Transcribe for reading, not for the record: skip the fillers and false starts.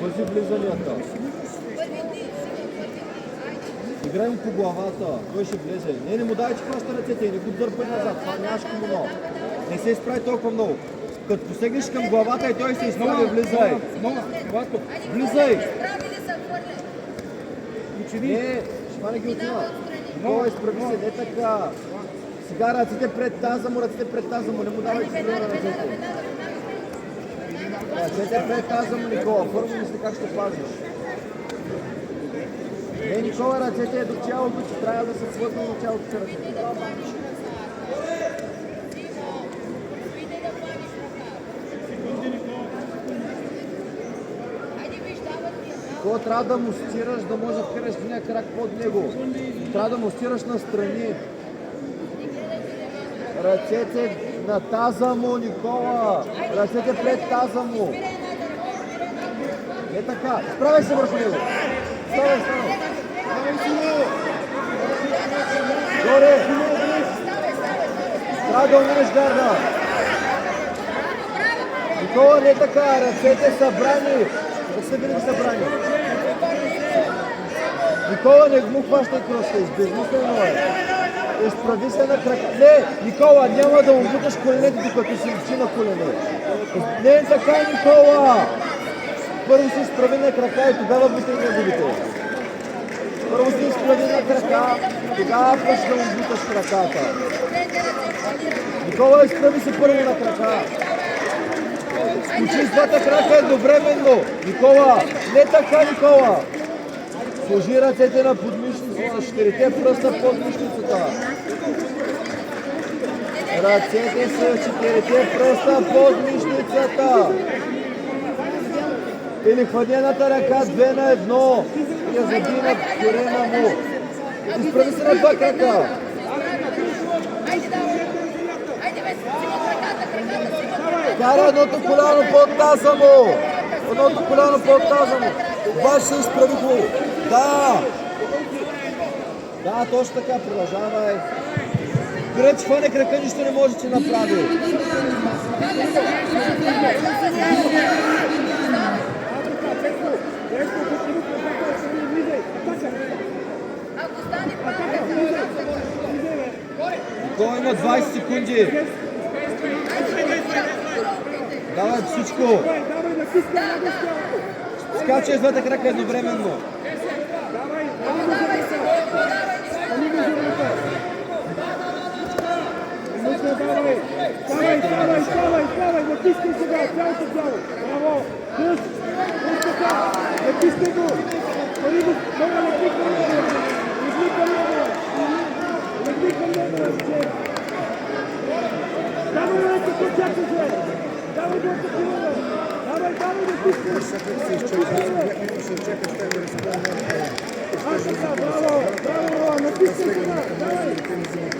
Пази влизанията. Играем по главата. Той ще влезе. Не му дай, че хваща ръцете и не го дърпай назад. Това нямаш комуно. Не се изправи толкова много. Като посегнеш към главата и той се изправи, влизай. Влизай. Не, ще фане ги отива. Той изправи се, не така. Сега ръцете пред таза му, не му давай че на ръцете. Ръцете пред таза му, Никола. Първо мисли как ще пазиш. Не, Никола, ръцете е до тялото, че трябва да се свързва до тялото с ръцете. Никола, трябва да му стираш, да може да вкараш един крак под него. Трябва да му стираш настрани. Ръцете на таза му, Никола! Ръцете пред таза му! Не така! Справяй се върху него! Ставай! Горе! Трябва да умираш гарда! Никола, не така! Ръцете събрани! Ръцете винаги събрани! Никола, не му хващай кръста! Безмислено е! Изправи се на крака. Не, Никола, няма да обуташ коленете, докато си личи на колене. Не е така, Никола! Първо се изправи на крака и тогава бутай неговите. Първо се изправи на крака, тогава пъш да обуташ краката. Никола, изправи се първо на крака. Скочи с двата крака едновременно. Никола, не така, Никола! Сложи ръцете на подмишницата, четирите пръста под мишницата. Ръцете са четирите пръста под мишницата. Или хванената ръка 2 на 1. И я заби на корема му. Изправи се на два крака. Кара едното коляно под таза му. Едното коляно под таза му. Баш се изправи хубаво. Да! Да, точно така, продължавай. Гръч хване крака, нищо не може да направи. Никола има 20 секунди. Давай всичко. Скачай с двата крака едновременно. Ставай, натискай сега, цялото тяло. Браво! Пуш! Пуш така! Натискай го! Пари го! Много легни към него! Легни към него! Легни към него! Давай го ръка по чакаше! Давай го такива! Давай, натискай! Браво! Натискай сега! Давай!